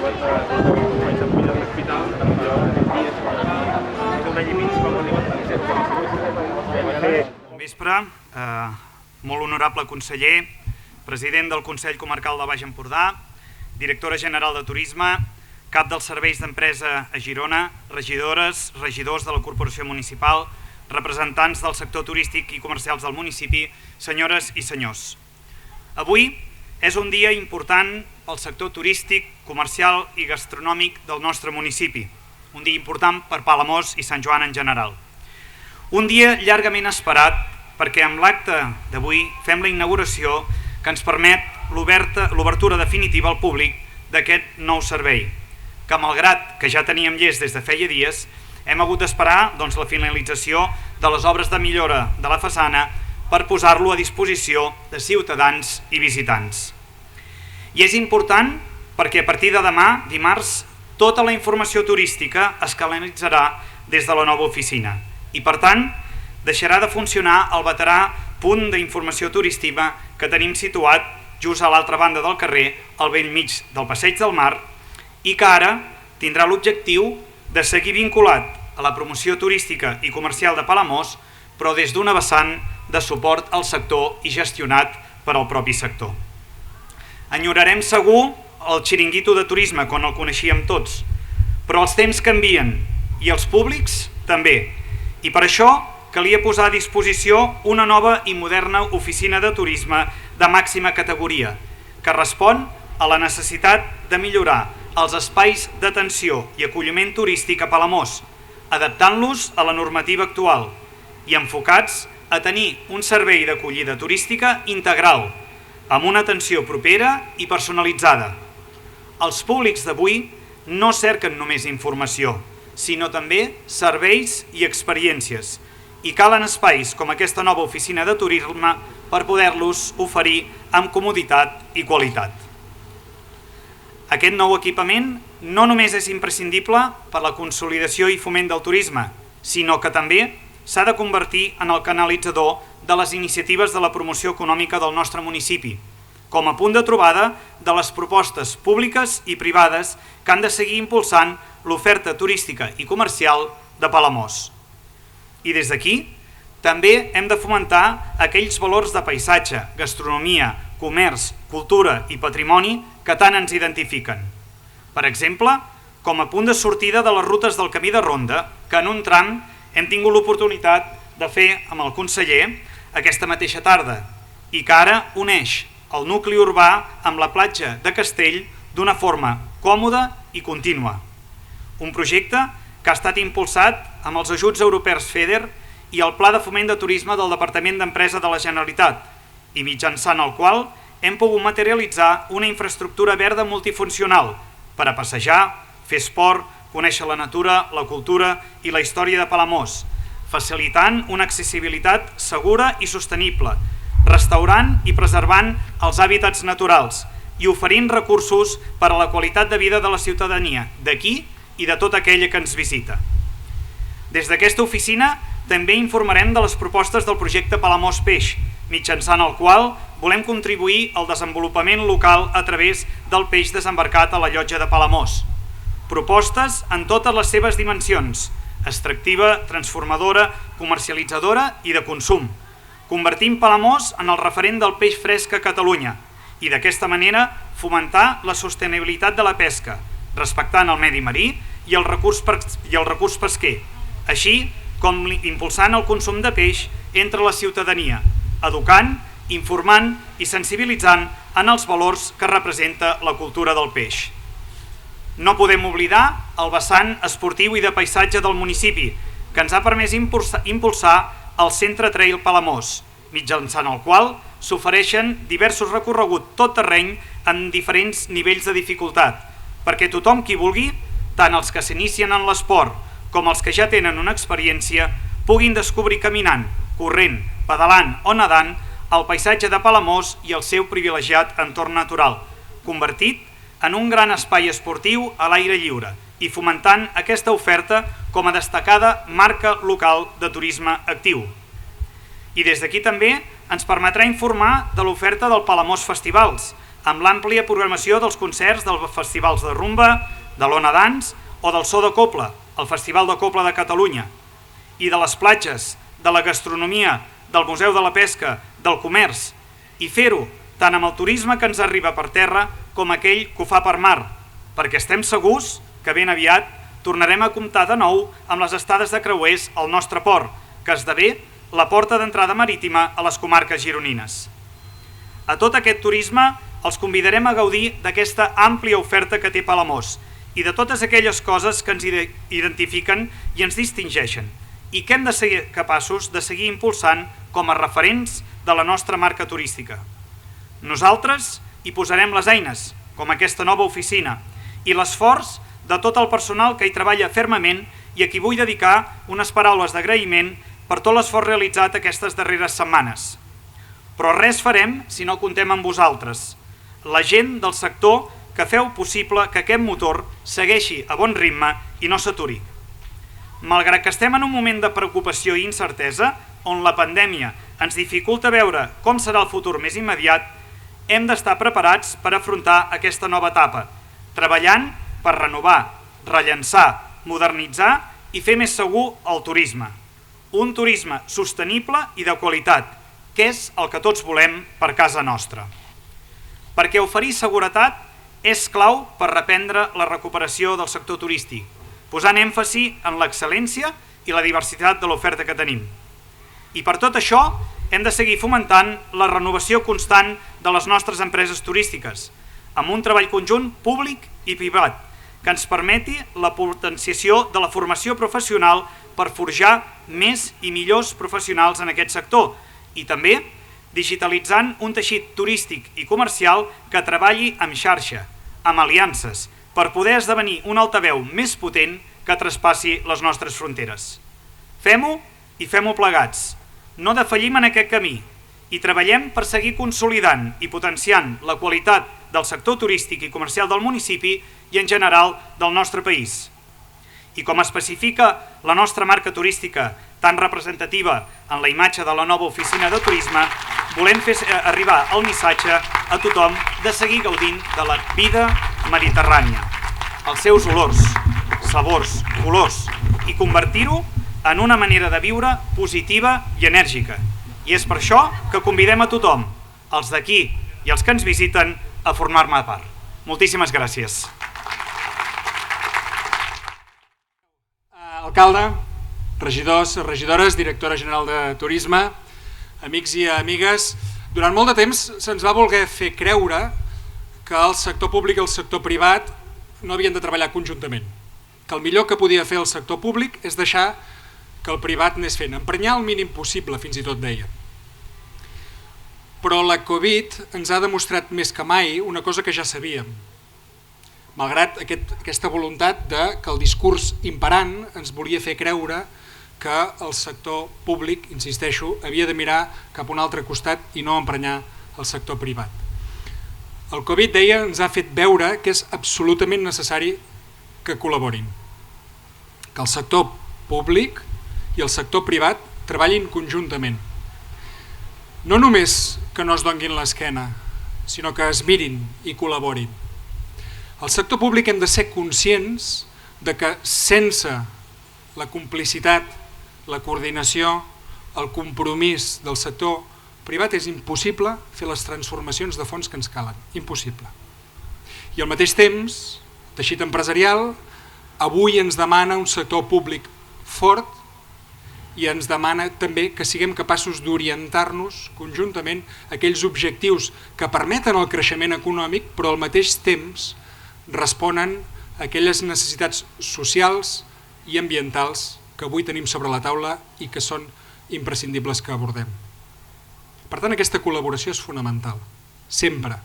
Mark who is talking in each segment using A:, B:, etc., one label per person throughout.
A: Bon vespre, molt honorable conseller, president del Consell Comarcal de Baix Empordà, directora general de Turisme, cap dels serveis d'empresa a Girona, regidores, regidors de la Corporació Municipal, representants del sector turístic i comercials del municipi, senyores i senyors. Avui és un dia important pel sector turístic, comercial i gastronòmic del nostre municipi. Un dia important per Palamós i Sant Joan en general. Un dia llargament esperat perquè amb l'acte d'avui fem la inauguració que ens permet l'obertura definitiva al públic d'aquest nou servei, que malgrat que ja teníem llest des de feia dies, hem hagut d'esperar la finalització de les obres de millora de la façana per posar-lo a disposició de ciutadans i visitants. I és important perquè a partir de demà, dimarts, tota la informació turística es canalitzarà des de la nova oficina i, per tant, deixarà de funcionar el veterà punt d'informació turística que tenim situat just a l'altra banda del carrer, al bell mig del Passeig del Mar, i que ara tindrà l'objectiu de seguir vinculat a la promoció turística i comercial de Palamós, però des d'una vessant de suport al sector i gestionat per al propi sector. Enyorarem segur el xiringuito de turisme quan el coneixíem tots, però els temps canvien i els públics també, i per això calia posar a disposició una nova i moderna oficina de turisme de màxima categoria, que respon a la necessitat de millorar els espais d'atenció i acolliment turístic a Palamós, adaptant-los a la normativa actual i enfocats a tenir un servei d'acollida turística integral, amb una atenció propera i personalitzada. Els públics d'avui no cerquen només informació, sinó també serveis i experiències, i calen espais com aquesta nova oficina de turisme per poder-los oferir amb comoditat i qualitat. Aquest nou equipament no només és imprescindible per la consolidació i foment del turisme, sinó que també s'ha de convertir en el canalitzador de les iniciatives de la promoció econòmica del nostre municipi, com a punt de trobada de les propostes públiques i privades que han de seguir impulsant l'oferta turística i comercial de Palamós. I des d'aquí també hem de fomentar aquells valors de paisatge, gastronomia, comerç, cultura i patrimoni que tant ens identifiquen. Per exemple, com a punt de sortida de les rutes del Camí de Ronda, que en un tram hem tingut l'oportunitat de fer amb el conseller aquesta mateixa tarda i que ara uneix el nucli urbà amb la platja de Castell d'una forma còmoda i contínua. Un projecte que ha estat impulsat amb els ajuts europeus FEDER i el Pla de Foment de Turisme del Departament d'Empresa de la Generalitat, i mitjançant el qual hem pogut materialitzar una infraestructura verda multifuncional per a passejar, fer esport, conèixer la natura, la cultura i la història de Palamós, facilitant una accessibilitat segura i sostenible, restaurant i preservant els hàbitats naturals i oferint recursos per a la qualitat de vida de la ciutadania d'aquí i de tota aquella que ens visita. Des d'aquesta oficina també informarem de les propostes del projecte Palamós Peix, mitjançant el qual volem contribuir al desenvolupament local a través del peix desembarcat a la llotja de Palamós. Propostes en totes les seves dimensions, extractiva, transformadora, comercialitzadora i de consum, convertint Palamós en el referent del peix fresc a Catalunya i d'aquesta manera fomentar la sostenibilitat de la pesca, respectant el medi marí i el recurs pesquer, així com impulsant el consum de peix entre la ciutadania, educant, informant i sensibilitzant en els valors que representa la cultura del peix. No podem oblidar el vessant esportiu i de paisatge del municipi, que ens ha permès impulsar el Centre Trail Palamós, mitjançant el qual s'ofereixen diversos recorreguts tot terreny en diferents nivells de dificultat, perquè tothom qui vulgui, tant els que s'inicien en l'esport com els que ja tenen una experiència, puguin descobrir caminant, corrent, pedalant o nedant el paisatge de Palamós i el seu privilegiat entorn natural, convertit en un gran espai esportiu a l'aire lliure i fomentant aquesta oferta com a destacada marca local de turisme actiu. I des d'aquí també ens permetrà informar de l'oferta del Palamós Festivals, amb l'àmplia programació dels concerts dels festivals de rumba, de l'Ona Dance o del So de Cobla, el Festival de Cobla de Catalunya, i de les platges, de la gastronomia, del Museu de la Pesca, del comerç, i fer-ho tant amb el turisme que ens arriba per terra com aquell que ho fa per mar, perquè estem segurs que ben aviat tornarem a comptar de nou amb les estades de creuers al nostre port, que esdevé la porta d'entrada marítima a les comarques gironines. A tot aquest turisme els convidarem a gaudir d'aquesta àmplia oferta que té Palamós i de totes aquelles coses que ens identifiquen i ens distingeixen i que hem de ser capaços de seguir impulsant com a referents de la nostra marca turística. Nosaltres hi posarem les eines, com aquesta nova oficina, i l'esforç de tot el personal que hi treballa fermament i a qui vull dedicar unes paraules d'agraïment per tot l'esforç realitzat aquestes darreres setmanes. Però res farem si no comptem amb vosaltres, la gent del sector que feu possible que aquest motor segueixi a bon ritme i no s'aturi. Malgrat que estem en un moment de preocupació i incertesa, on la pandèmia ens dificulta veure com serà el futur més immediat, hem d'estar preparats per afrontar aquesta nova etapa, treballant per renovar, rellançar, modernitzar i fer més segur el turisme. Un turisme sostenible i de qualitat, que és el que tots volem per casa nostra. Perquè oferir seguretat és clau per reprendre la recuperació del sector turístic, posant èmfasi en l'excel·lència i la diversitat de l'oferta que tenim. I per tot això hem de seguir fomentant la renovació constant de les nostres empreses turístiques, amb un treball conjunt públic i privat, que ens permeti la potenciació de la formació professional per forjar més i millors professionals en aquest sector i també digitalitzant un teixit turístic i comercial que treballi amb xarxa, amb aliances, per poder esdevenir un altaveu més potent que traspassi les nostres fronteres. Fem-ho i fem-ho plegats. No defallim en aquest camí i treballem per seguir consolidant i potenciant la qualitat del sector turístic i comercial del municipi i en general del nostre país. I com especifica la nostra marca turística tan representativa en la imatge de la nova oficina de turisme, volem fer arribar el missatge a tothom de seguir gaudint de la vida mediterrània, els seus olors, sabors, colors, i convertir-ho en una manera de viure positiva i enèrgica. I és per això que convidem a tothom, els d'aquí i els que ens visiten, a formar-ne part. Moltíssimes gràcies.
B: Alcalde, regidors, regidores, directora general de Turisme, amics i amigues, durant molt de temps se'ns va voler fer creure que el sector públic i el sector privat no havien de treballar conjuntament, que el millor que podia fer el sector públic és deixar que el privat anés fent, emprenyar el mínim possible, fins i tot deia. Però la Covid ens ha demostrat més que mai una cosa que ja sabíem. Malgrat aquesta voluntat que el discurs imperant ens volia fer creure que el sector públic, insisteixo, havia de mirar cap a un altre costat i no emprenyar el sector privat. El Covid, deia, ens ha fet veure que és absolutament necessari que col·laborin, que el sector públic i el sector privat treballin conjuntament. No només que no es donguin l'esquena, sinó que es mirin i col·laborin. Al sector públic hem de ser conscients de que sense la complicitat, la coordinació, el compromís del sector privat és impossible fer les transformacions de fons que ens calen, impossible. I al mateix temps, el teixit empresarial avui ens demana un sector públic fort i ens demana també que siguem capaços d'orientar-nos conjuntament a aquells objectius que permeten el creixement econòmic però al mateix temps responen a aquelles necessitats socials i ambientals que avui tenim sobre la taula i que són imprescindibles que abordem. Per tant, aquesta col·laboració és fonamental, sempre,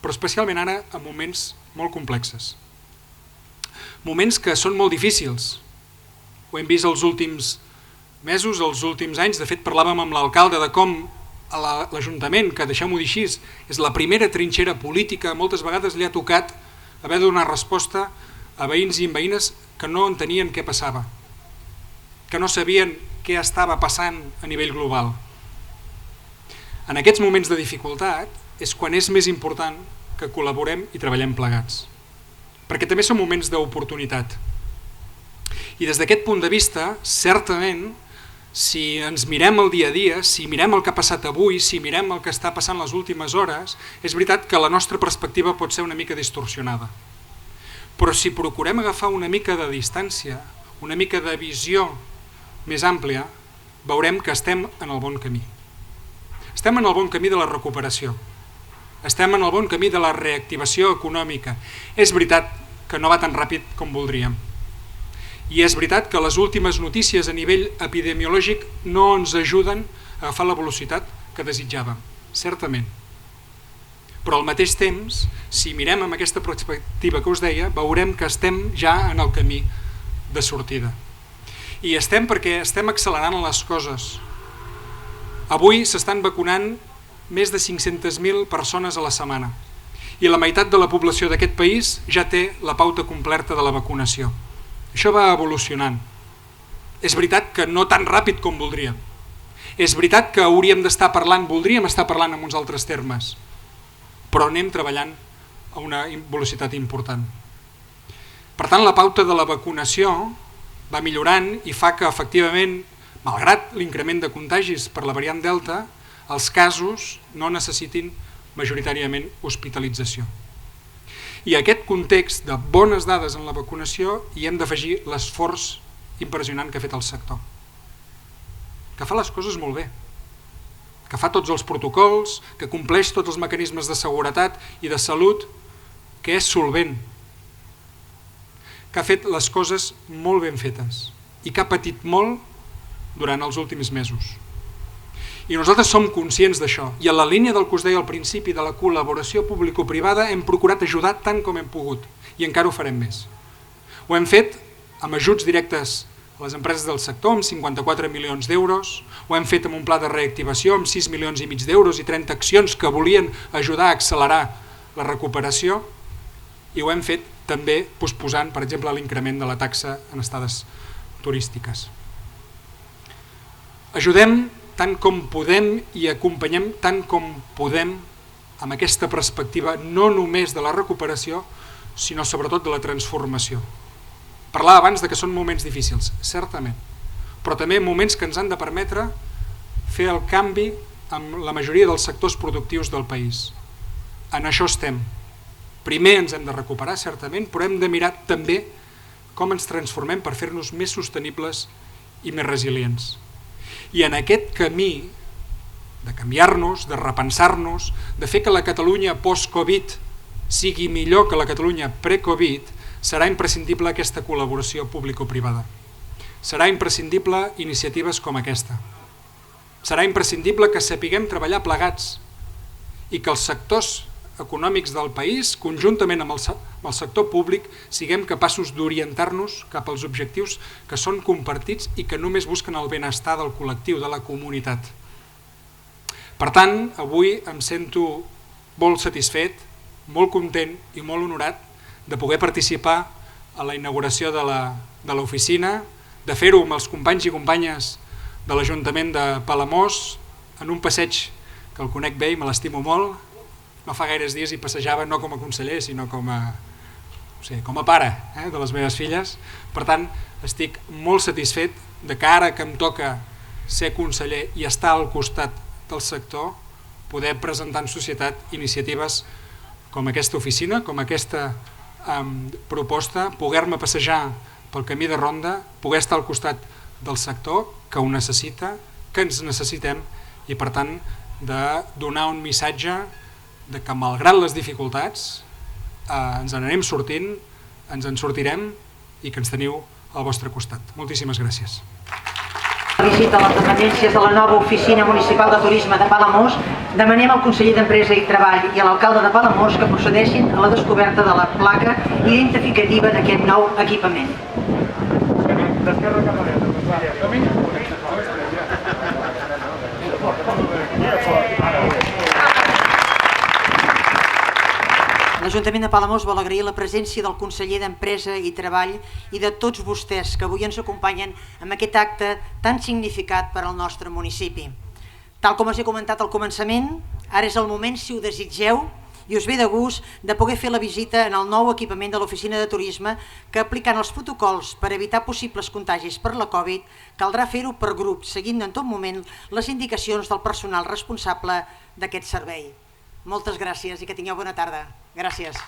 B: però especialment ara en moments molt complexes. Moments que són molt difícils. Ho hem vist els últims mesos, els últims anys. De fet, parlàvem amb l'alcalde de com l'Ajuntament, que deixem-ho dir així, és la primera trinxera política, moltes vegades li ha tocat haver de donar resposta a veïns i veïnes que no entenien què passava, que no sabien què estava passant a nivell global. En aquests moments de dificultat és quan és més important que col·laborem i treballem plegats. Perquè també són moments d'oportunitat. I des d'aquest punt de vista, certament, si ens mirem el dia a dia, si mirem el que ha passat avui, si mirem el que està passant les últimes hores, és veritat que la nostra perspectiva pot ser una mica distorsionada. Però si procurem agafar una mica de distància, una mica de visió més àmplia, veurem que estem en el bon camí. Estem en el bon camí de la recuperació. Estem en el bon camí de la reactivació econòmica. És veritat que no va tan ràpid com voldríem. I és veritat que les últimes notícies a nivell epidemiològic no ens ajuden a agafar la velocitat que desitjàvem, certament. Però al mateix temps, si mirem amb aquesta perspectiva que us deia, veurem que estem ja en el camí de sortida. I estem perquè estem accelerant les coses. Avui s'estan vacunant més de 500.000 persones a la setmana i la meitat de la població d'aquest país ja té la pauta completa de la vacunació. Això va evolucionant. És veritat que no tan ràpid com voldríem. És veritat que hauríem d'estar parlant, voldríem estar parlant en uns altres termes, però anem treballant a una velocitat important. Per tant, la pauta de la vacunació va millorant i fa que, efectivament, malgrat l'increment de contagis per la variant Delta, els casos no necessitin majoritàriament hospitalització. I a aquest context de bones dades en la vacunació hi hem d'afegir l'esforç impressionant que ha fet el sector, que fa les coses molt bé, que fa tots els protocols, que compleix tots els mecanismes de seguretat i de salut, que és solvent, que ha fet les coses molt ben fetes i que ha patit molt durant els últims mesos. I nosaltres som conscients d'això, i a la línia del que us deia al principi de la col·laboració público-privada hem procurat ajudar tant com hem pogut, i encara ho farem més. Ho hem fet amb ajuts directes a les empreses del sector, amb 54 milions d'euros, ho hem fet amb un pla de reactivació amb 6 milions i mig d'euros i 30 accions que volien ajudar a accelerar la recuperació, i ho hem fet també posposant, per exemple, l'increment de la taxa en estades turístiques. Ajudem tant com podem i acompanyem tant com podem amb aquesta perspectiva no només de la recuperació, sinó sobretot de la transformació. Parlava abans de que són moments difícils, certament, però també moments que ens han de permetre fer el canvi amb la majoria dels sectors productius del país. En això estem. Primer ens hem de recuperar, certament, però hem de mirar també com ens transformem per fer-nos més sostenibles i més resilients. I en aquest camí de canviar-nos, de repensar-nos, de fer que la Catalunya post-Covid sigui millor que la Catalunya pre-Covid, serà imprescindible aquesta col·laboració público-privada. Serà imprescindible iniciatives com aquesta. Serà imprescindible que sapiguem treballar plegats i que els sectors econòmics del país, conjuntament amb el sector públic, siguem capaços d'orientar-nos cap als objectius que són compartits i que només busquen el benestar del col·lectiu, de la comunitat. Per tant, avui em sento molt satisfet, molt content i molt honorat de poder participar a la inauguració de l'oficina, de fer-ho amb els companys i companyes de l'Ajuntament de Palamós, en un passeig que el conec bé i me l'estimo molt. No fa gaires dies hi passejava no com a conseller, sinó com a pare de les meves filles. Per tant, estic molt satisfet de que ara que em toca ser conseller i estar al costat del sector, poder presentar en societat iniciatives com aquesta oficina, com aquesta proposta, poder-me passejar pel camí de ronda, poder estar al costat del sector que ho necessita, que ens necessitem, i per tant de donar un missatge de que malgrat les dificultats ens n'anem sortint, ens en sortirem i que ens teniu al vostre costat. Moltíssimes gràcies.
C: Visita a les dependències de la nova oficina municipal de turisme de Palamós, demanem al conseller d'Empresa i Treball i a l'alcalde de Palamós que procedeixin a la descoberta de la placa identificativa d'aquest nou equipament. L'Ajuntament de Palamós vol agrair la presència del conseller d'Empresa i Treball i de tots vostès que avui ens acompanyen en aquest acte tan significat per al nostre municipi. Tal com us he comentat al començament, Ara és el moment, si ho desitgeu, i us ve de gust, de poder fer la visita en el nou equipament de l'Oficina de Turisme que, aplicant els protocols per evitar possibles contagis per la Covid, caldrà fer-ho per grups, seguint en tot moment les indicacions del personal responsable d'aquest servei. Moltes gràcies i que tingueu bona tarda. Gràcies.